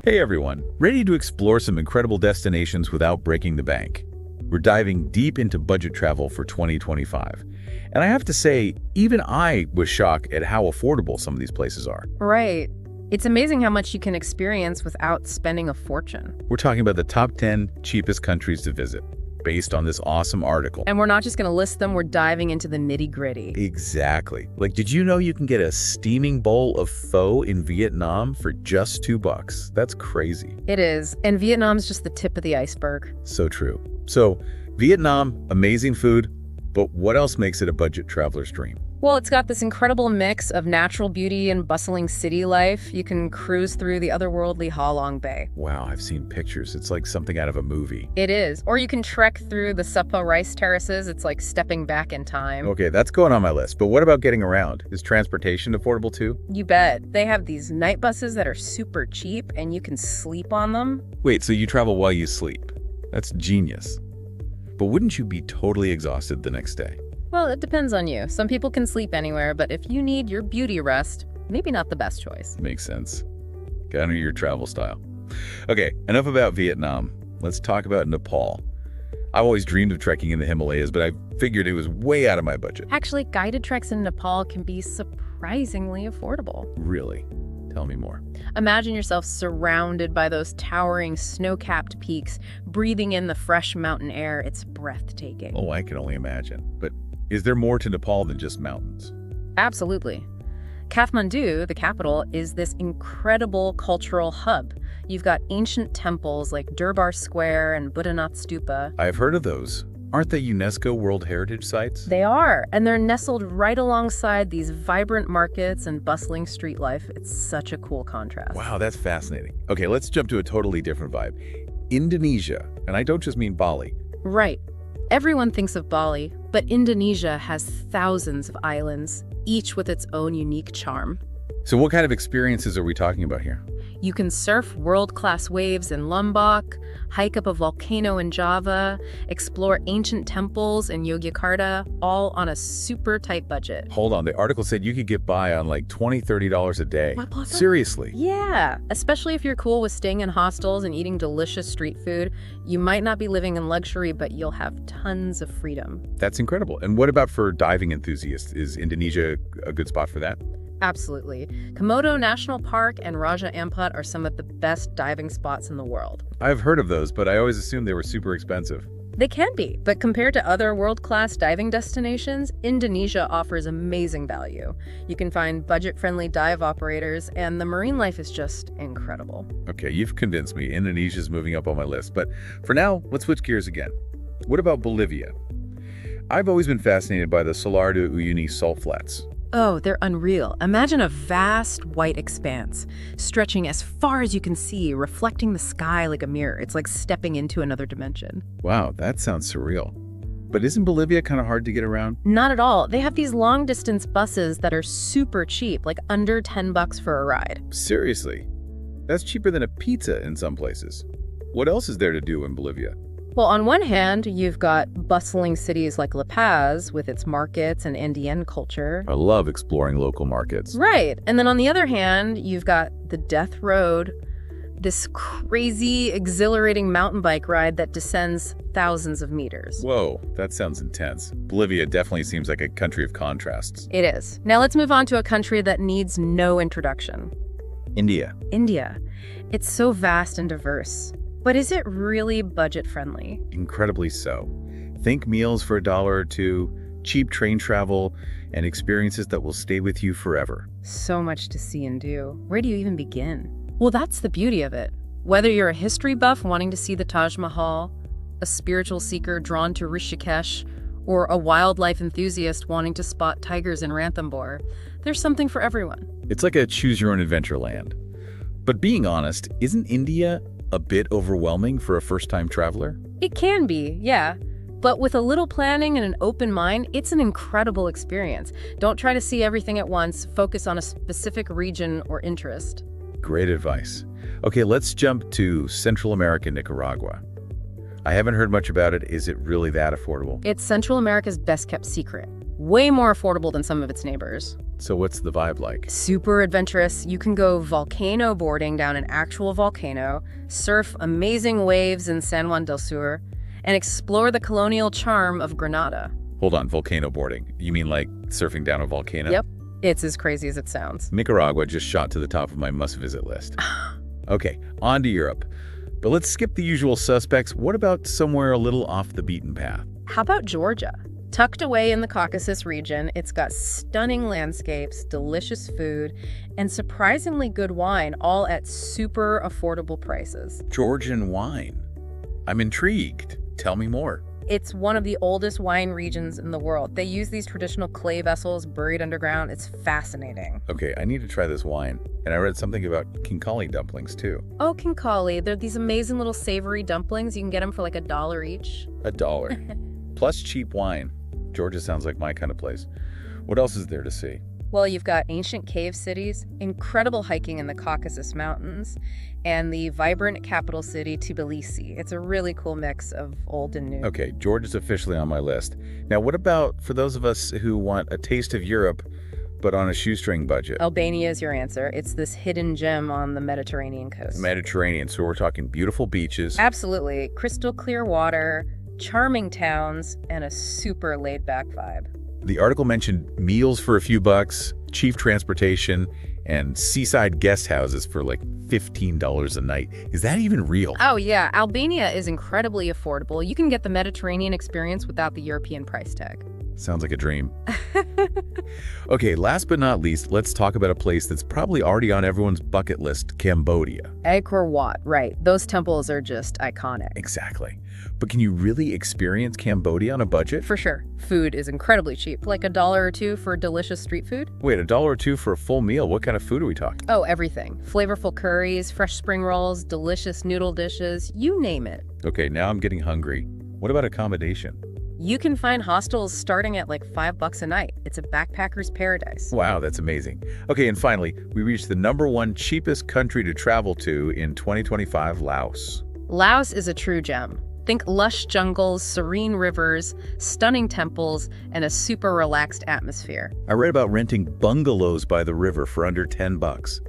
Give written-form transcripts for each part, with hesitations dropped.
Hey everyone, ready to explore some incredible destinations without breaking the bank? We're diving deep into budget travel for 2025. And I have to say, even I was shocked at how affordable some of these places are. Right. It's amazing how much you can experience without spending a fortune. We're talking about the top 10 cheapest countries to visit, based on this awesome article. And we're not just going to list them, we're diving into the nitty-gritty. Exactly. Like, did you know you can get a steaming bowl of pho in Vietnam for just $2? That's crazy. It is. And Vietnam's just the tip of the iceberg. So true. So, Vietnam, amazing food, but what else makes it a budget traveler's dream? Well, it's got this incredible mix of natural beauty and bustling city life. You can cruise through the otherworldly Ha Long Bay. Wow, I've seen pictures. It's like something out of a movie. It is. Or you can trek through the Sapa rice terraces. It's like stepping back in time. Okay, that's going on my list. But what about getting around? Is transportation affordable too? You bet. They have these night buses that are super cheap and you can sleep on them. Wait, so you travel while you sleep? That's genius. But wouldn't you be totally exhausted the next day? Well, it depends on you. Some people can sleep anywhere, but if you need your beauty rest, maybe not the best choice. Makes sense. Kind of your travel style. Okay, enough about Vietnam. Let's talk about Nepal. I've always dreamed of trekking in the Himalayas, but I figured it was way out of my budget. Actually, guided treks in Nepal can be surprisingly affordable. Really? Tell me more. Imagine yourself surrounded by those towering snow-capped peaks, breathing in the fresh mountain air. It's breathtaking. Oh, I can only imagine. But is there more to Nepal than just mountains? Absolutely. Kathmandu, the capital, is this incredible cultural hub. You've got ancient temples like Durbar Square and Buddhanath Stupa. I've heard of those. Aren't they UNESCO World Heritage Sites? They are, and they're nestled right alongside these vibrant markets and bustling street life. It's such a cool contrast. Wow, that's fascinating. Okay, let's jump to a totally different vibe. Indonesia, and I don't just mean Bali. Right. Everyone thinks of Bali, but Indonesia has thousands of islands, each with its own unique charm. So what kind of experiences are we talking about here? You can surf world-class waves in Lombok, hike up a volcano in Java, explore ancient temples in Yogyakarta, all on a super tight budget. Hold on, the article said you could get by on like $20, $30 a day. What? Seriously? Yeah, especially if you're cool with staying in hostels and eating delicious street food. You might not be living in luxury, but you'll have tons of freedom. That's incredible. And what about for diving enthusiasts? Is Indonesia a good spot for that? Absolutely. Komodo National Park and Raja Ampat are some of the best diving spots in the world. I've heard of those, but I always assumed they were super expensive. They can be, but compared to other world-class diving destinations, Indonesia offers amazing value. You can find budget-friendly dive operators, and the marine life is just incredible. Okay, you've convinced me. Indonesia's moving up on my list. But for now, let's switch gears again. What about Bolivia? I've always been fascinated by the Salar de Uyuni salt flats. Oh, they're unreal. Imagine a vast white expanse, stretching as far as you can see, reflecting the sky like a mirror. It's like stepping into another dimension. Wow, that sounds surreal. But isn't Bolivia kind of hard to get around? Not at all. They have these long-distance buses that are super cheap, like under $10 for a ride. Seriously? That's cheaper than a pizza in some places. What else is there to do in Bolivia? Well, on one hand, you've got bustling cities like La Paz with its markets and Andean culture. I love exploring local markets. Right. And then on the other hand, you've got the Death Road, this crazy, exhilarating mountain bike ride that descends thousands of meters. Whoa, that sounds intense. Bolivia definitely seems like a country of contrasts. It is. Now let's move on to a country that needs no introduction. India. India. It's so vast and diverse. But is it really budget-friendly? Incredibly so. Think meals for $1 or $2, cheap train travel, and experiences that will stay with you forever. So much to see and do. Where do you even begin? Well, that's the beauty of it. Whether you're a history buff wanting to see the Taj Mahal, a spiritual seeker drawn to Rishikesh, or a wildlife enthusiast wanting to spot tigers in Ranthambore, there's something for everyone. It's like a choose-your-own-adventure land. But being honest, isn't India a bit overwhelming for a first-time traveler? It can be, yeah. But with a little planning and an open mind, it's an incredible experience. Don't try to see everything at once. Focus on a specific region or interest. Great advice. Okay, let's jump to Central America, Nicaragua. I haven't heard much about it. Is it really that affordable? It's Central America's best-kept secret. Way more affordable than some of its neighbors. So what's the vibe like? Super adventurous. You can go volcano boarding down an actual volcano, surf amazing waves in San Juan del Sur, and explore the colonial charm of Granada. Hold on, volcano boarding. You mean like surfing down a volcano? Yep, it's as crazy as it sounds. Nicaragua just shot to the top of my must-visit list. Okay, on to Europe. But let's skip the usual suspects. What about somewhere a little off the beaten path? How about Georgia? Tucked away in the Caucasus region, it's got stunning landscapes, delicious food, and surprisingly good wine, all at super affordable prices. Georgian wine. I'm intrigued. Tell me more. It's one of the oldest wine regions in the world. They use these traditional clay vessels buried underground. It's fascinating. Okay, I need to try this wine. And I read something about kinkali dumplings, too. Oh, kinkali. They're these amazing little savory dumplings. You can get them for like $1 each. $1. Plus cheap wine. Georgia sounds like my kind of place. What else is there to see? Well, you've got ancient cave cities, incredible hiking in the Caucasus Mountains, and the vibrant capital city, Tbilisi. It's a really cool mix of old and new. Okay, Georgia's officially on my list. Now, what about for those of us who want a taste of Europe, but on a shoestring budget? Albania is your answer. It's this hidden gem on the Mediterranean coast. Mediterranean, so we're talking beautiful beaches. Absolutely. Crystal clear water, charming towns, and a super laid-back vibe. The article mentioned meals for a few bucks, cheap transportation, and seaside guest houses for like $15 a night. Is that even real? Oh yeah, Albania is incredibly affordable. You can get the Mediterranean experience without the European price tag. Sounds like a dream. Okay, last but not least, let's talk about a place that's probably already on everyone's bucket list, Cambodia. Angkor Wat, right. Those temples are just iconic. Exactly. But can you really experience Cambodia on a budget? For sure. Food is incredibly cheap, like $1 or $2 for delicious street food. Wait, $1 or $2 for a full meal? What kind of food are we talking? Oh, everything. Flavorful curries, fresh spring rolls, delicious noodle dishes, you name it. Okay, now I'm getting hungry. What about accommodation? You can find hostels starting at like $5 a night. It's a backpacker's paradise. Wow, that's amazing. Okay, and finally, we reached the #1 cheapest country to travel to in 2025, Laos. Laos is a true gem. Think lush jungles, serene rivers, stunning temples, and a super relaxed atmosphere. I read about renting bungalows by the river for under $10.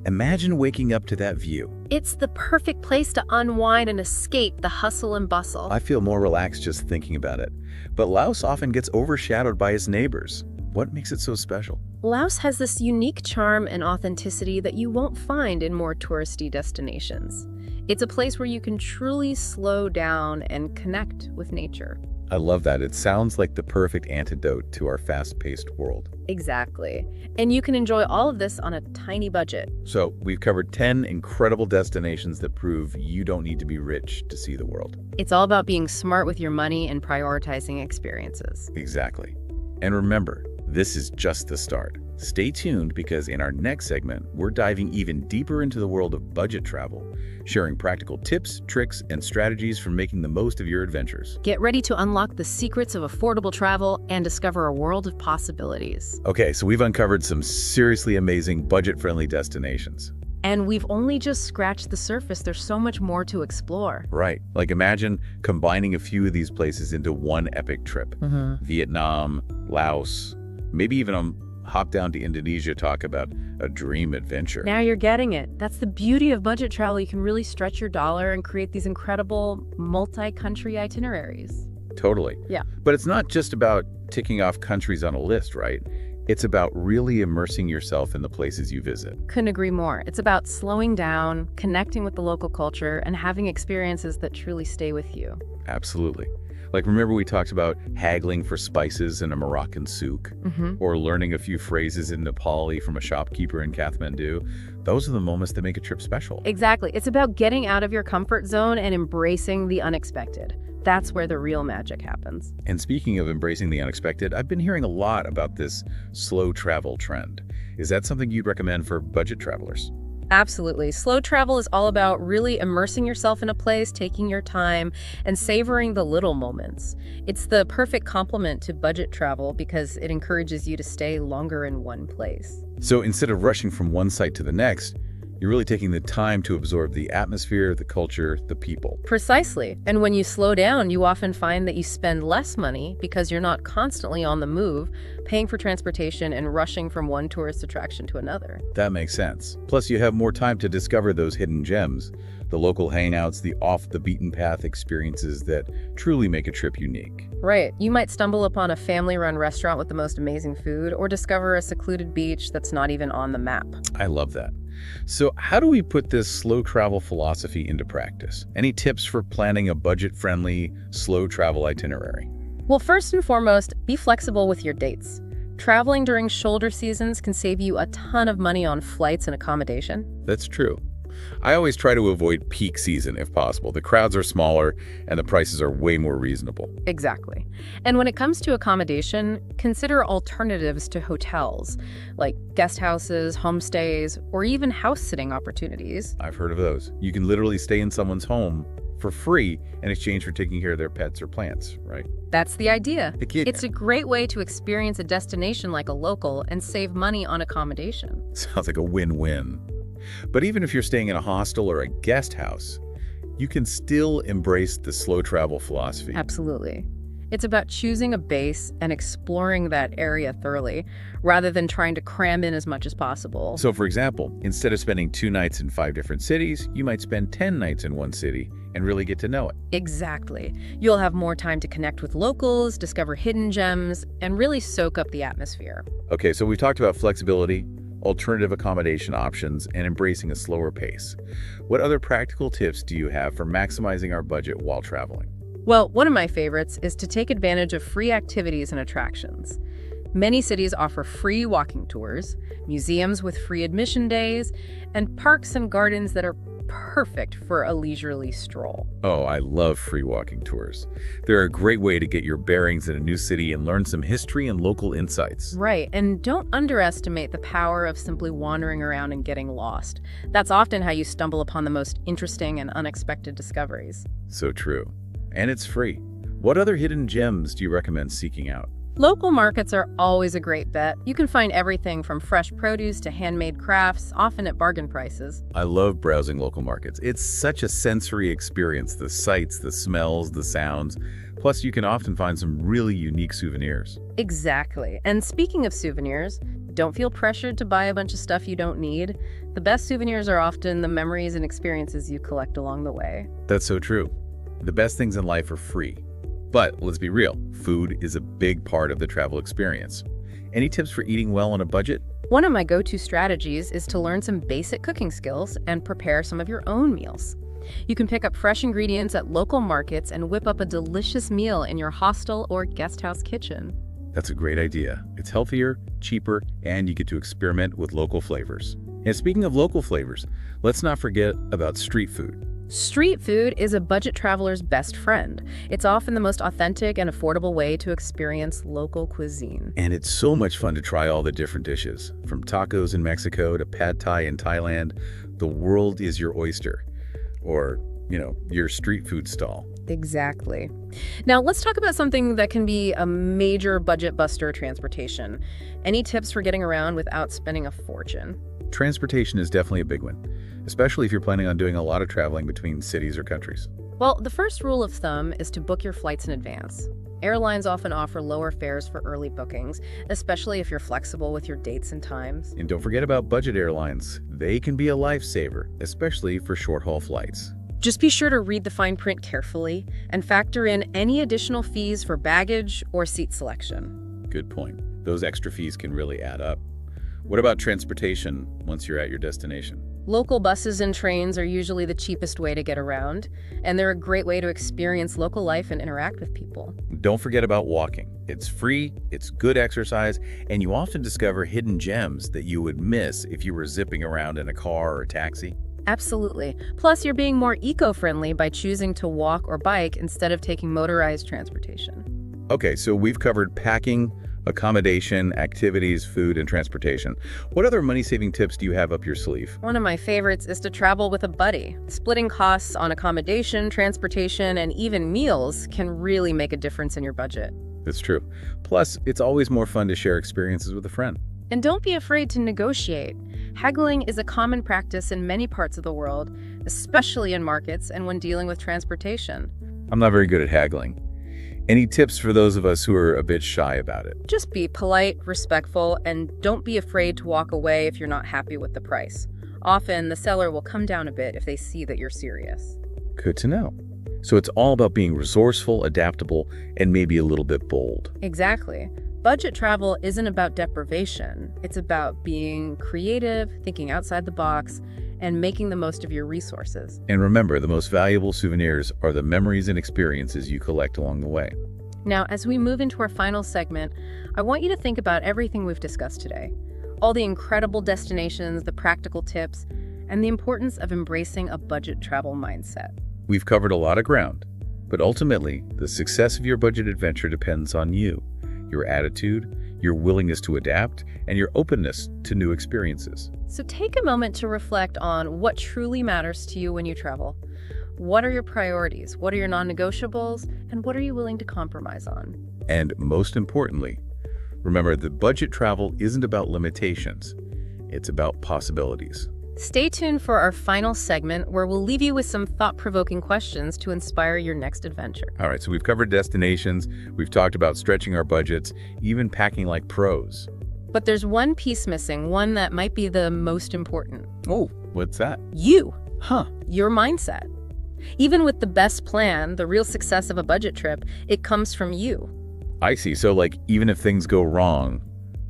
Imagine waking up to that view. It's the perfect place to unwind and escape the hustle and bustle. I feel more relaxed just thinking about it. But Laos often gets overshadowed by its neighbors. What makes it so special? Laos has this unique charm and authenticity that you won't find in more touristy destinations. It's a place where you can truly slow down and connect with nature. I love that. It sounds like the perfect antidote to our fast-paced world. Exactly. And you can enjoy all of this on a tiny budget. So we've covered 10 incredible destinations that prove you don't need to be rich to see the world. It's all about being smart with your money and prioritizing experiences. Exactly. And remember, this is just the start. Stay tuned because in our next segment, we're diving even deeper into the world of budget travel, sharing practical tips, tricks, and strategies for making the most of your adventures. Get ready to unlock the secrets of affordable travel and discover a world of possibilities. Okay, so we've uncovered some seriously amazing budget-friendly destinations. And we've only just scratched the surface. There's so much more to explore. Right. Like imagine combining a few of these places into one epic trip. Vietnam, Laos, maybe even hop down to Indonesia, talk about a dream adventure. Now you're getting it. That's the beauty of budget travel. You can really stretch your dollar and create these incredible multi-country itineraries. Totally. Yeah. But it's not just about ticking off countries on a list, right? It's about really immersing yourself in the places you visit. Couldn't agree more. It's about slowing down, connecting with the local culture, and having experiences that truly stay with you. Absolutely. Like, remember we talked about haggling for spices in a Moroccan souk, or learning a few phrases in Nepali from a shopkeeper in Kathmandu? Those are the moments that make a trip special. Exactly. It's about getting out of your comfort zone and embracing the unexpected. That's where the real magic happens. And speaking of embracing the unexpected, I've been hearing a lot about this slow travel trend. Is that something you'd recommend for budget travelers? Absolutely. Slow travel is all about really immersing yourself in a place, taking your time, and savoring the little moments. It's the perfect complement to budget travel because it encourages you to stay longer in one place. So instead of rushing from one site to the next, You're really taking the time to absorb the atmosphere, the culture, the people. Precisely. And when you slow down, you often find that you spend less money because you're not constantly on the move, paying for transportation and rushing from one tourist attraction to another. That makes sense. Plus, you have more time to discover those hidden gems, the local hangouts, the off-the-beaten-path experiences that truly make a trip unique. Right. You might stumble upon a family-run restaurant with the most amazing food or discover a secluded beach that's not even on the map. I love that. So how do we put this slow travel philosophy into practice? Any tips for planning a budget-friendly, slow travel itinerary? Well, first and foremost, be flexible with your dates. Traveling during shoulder seasons can save you a ton of money on flights and accommodation. That's true. I always try to avoid peak season if possible. The crowds are smaller and the prices are way more reasonable. Exactly. And when it comes to accommodation, consider alternatives to hotels, like guest houses, homestays, or even house-sitting opportunities. I've heard of those. You can literally stay in someone's home for free in exchange for taking care of their pets or plants, right? That's the idea. Yeah. It's a great way to experience a destination like a local and save money on accommodation. Sounds like a win-win. But even if you're staying in a hostel or a guest house, you can still embrace the slow travel philosophy. Absolutely. It's about choosing a base and exploring that area thoroughly, rather than trying to cram in as much as possible. So for example, instead of spending 2 nights in 5 different cities, you might spend 10 nights in one city and really get to know it. Exactly. You'll have more time to connect with locals, discover hidden gems, and really soak up the atmosphere. Okay, so we've talked about flexibility, alternative accommodation options, and embracing a slower pace. What other practical tips do you have for maximizing our budget while traveling? Well, one of my favorites is to take advantage of free activities and attractions. Many cities offer free walking tours, museums with free admission days, and parks and gardens that are perfect for a leisurely stroll. Oh, I love free walking tours. They're a great way to get your bearings in a new city and learn some history and local insights. Right, and don't underestimate the power of simply wandering around and getting lost. That's often how you stumble upon the most interesting and unexpected discoveries. So true. And it's free. What other hidden gems do you recommend seeking out? Local markets are always a great bet. You can find everything from fresh produce to handmade crafts, often at bargain prices. I love browsing local markets. It's such a sensory experience, the sights, the smells, the sounds. Plus, you can often find some really unique souvenirs. Exactly. And speaking of souvenirs, don't feel pressured to buy a bunch of stuff you don't need. The best souvenirs are often the memories and experiences you collect along the way. That's so true. The best things in life are free. But let's be real, food is a big part of the travel experience. Any tips for eating well on a budget? One of my go-to strategies is to learn some basic cooking skills and prepare some of your own meals. You can pick up fresh ingredients at local markets and whip up a delicious meal in your hostel or guest house kitchen. That's a great idea. It's healthier, cheaper, and you get to experiment with local flavors. And speaking of local flavors, let's not forget about street food. Street food is a budget traveler's best friend. It's often the most authentic and affordable way to experience local cuisine. And it's so much fun to try all the different dishes. From tacos in Mexico to pad thai in Thailand, the world is your oyster. Or, your street food stall. Exactly. Now, let's talk about something that can be a major budget buster: transportation. Any tips for getting around without spending a fortune? Transportation is definitely a big one, especially if you're planning on doing a lot of traveling between cities or countries. Well, the first rule of thumb is to book your flights in advance. Airlines often offer lower fares for early bookings, especially if you're flexible with your dates and times. And don't forget about budget airlines. They can be a lifesaver, especially for short-haul flights. Just be sure to read the fine print carefully and factor in any additional fees for baggage or seat selection. Good point. Those extra fees can really add up. What about transportation once you're at your destination? Local buses and trains are usually the cheapest way to get around, and they're a great way to experience local life and interact with people. Don't forget about walking. It's free, it's good exercise, and you often discover hidden gems that you would miss if you were zipping around in a car or a taxi. Absolutely. Plus, you're being more eco-friendly by choosing to walk or bike instead of taking motorized transportation. Okay, so we've covered packing, accommodation, activities, food, and transportation. What other money-saving tips do you have up your sleeve? One of my favorites is to travel with a buddy. Splitting costs on accommodation, transportation, and even meals can really make a difference in your budget. That's true. Plus, it's always more fun to share experiences with a friend. And don't be afraid to negotiate. Haggling is a common practice in many parts of the world, especially in markets and when dealing with transportation. I'm not very good at haggling. Any tips for those of us who are a bit shy about it? Just be polite, respectful, and don't be afraid to walk away if you're not happy with the price. Often, the seller will come down a bit if they see that you're serious. Good to know. So it's all about being resourceful, adaptable, and maybe a little bit bold. Exactly. Budget travel isn't about deprivation. It's about being creative, thinking outside the box, and making the most of your resources. And remember, the most valuable souvenirs are the memories and experiences you collect along the way. Now, as we move into our final segment, I want you to think about everything we've discussed today. All the incredible destinations, the practical tips, and the importance of embracing a budget travel mindset. We've covered a lot of ground, but ultimately, the success of your budget adventure depends on you, your attitude, your willingness to adapt, and your openness to new experiences. So take a moment to reflect on what truly matters to you when you travel. What are your priorities? What are your non-negotiables? And what are you willing to compromise on? And most importantly, remember that budget travel isn't about limitations. It's about possibilities. Stay tuned for our final segment where we'll leave you with some thought-provoking questions to inspire your next adventure. All right, so we've covered destinations, we've talked about stretching our budgets, even packing like pros. But there's one piece missing, one that might be the most important. Oh, what's that? You. Huh. Your mindset. Even with the best plan, the real success of a budget trip, it comes from you. I see. So like, even if things go wrong,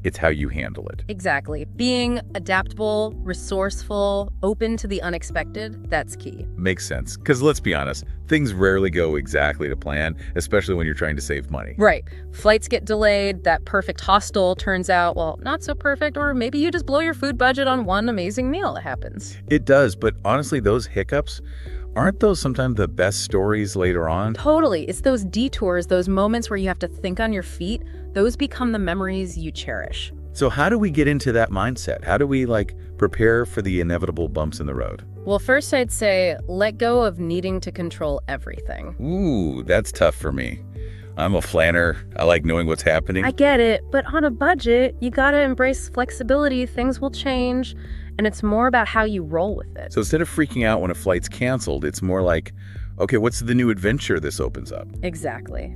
it's how you handle it. Exactly. Being adaptable, resourceful, open to the unexpected, that's key. Makes sense. Because let's be honest, things rarely go exactly to plan, especially when you're trying to save money. Right. Flights get delayed, that perfect hostel turns out, well, not so perfect, or maybe you just blow your food budget on one amazing meal. It happens. It does, but honestly, those hiccups, aren't those sometimes the best stories later on? Totally. It's those detours, those moments where you have to think on your feet. Those become the memories you cherish. So how do we get into that mindset? How do we prepare for the inevitable bumps in the road? Well, first I'd say let go of needing to control everything. Ooh, that's tough for me. I'm a planner. I like knowing what's happening. I get it, but on a budget, you gotta embrace flexibility. Things will change, and it's more about how you roll with it. So instead of freaking out when a flight's canceled, it's more like, okay, what's the new adventure this opens up? Exactly.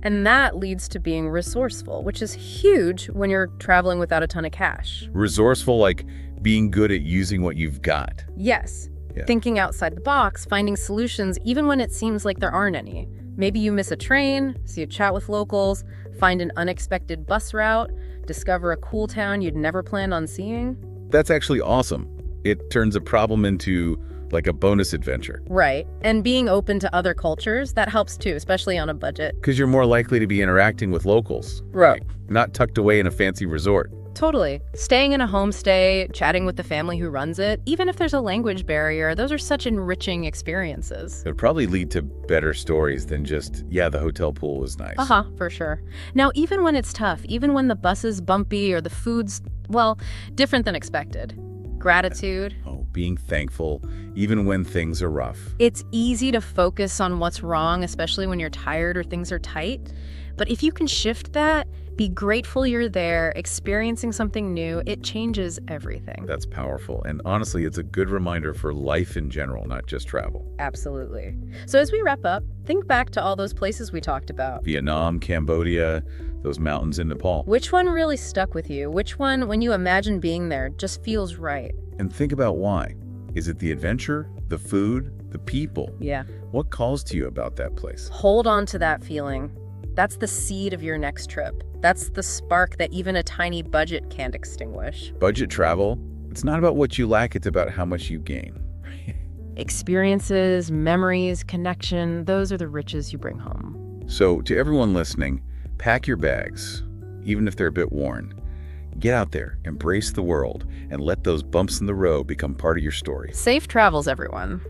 And that leads to being resourceful, which is huge when you're traveling without a ton of cash. Resourceful, like being good at using what you've got. Yes. Yeah. Thinking outside the box, finding solutions even when it seems like there aren't any. Maybe you miss a train, so you chat with locals, find an unexpected bus route, discover a cool town you'd never planned on seeing. That's actually awesome. It turns a problem into like a bonus adventure. Right. And being open to other cultures, that helps too, especially on a budget. Because you're more likely to be interacting with locals. Right. Not tucked away in a fancy resort. Totally. Staying in a homestay, chatting with the family who runs it, even if there's a language barrier, those are such enriching experiences. It would probably lead to better stories than just, yeah, the hotel pool was nice. For sure. Now, even when it's tough, even when the bus is bumpy or the food's, well, different than expected, gratitude. Oh, being thankful, even when things are rough. It's easy to focus on what's wrong, especially when you're tired or things are tight. But if you can shift that, be grateful you're there, experiencing something new, it changes everything. That's powerful. And honestly, it's a good reminder for life in general, not just travel. Absolutely. So as we wrap up, think back to all those places we talked about. Vietnam, Cambodia, those mountains in Nepal. Which one really stuck with you? Which one, when you imagine being there, just feels right? And think about why. Is it the adventure, the food, the people? Yeah. What calls to you about that place? Hold on to that feeling. That's the seed of your next trip. That's the spark that even a tiny budget can't extinguish. Budget travel, it's not about what you lack, it's about how much you gain. Experiences, memories, connection, those are the riches you bring home. So to everyone listening, pack your bags, even if they're a bit worn. Get out there, embrace the world, and let those bumps in the road become part of your story. Safe travels, everyone.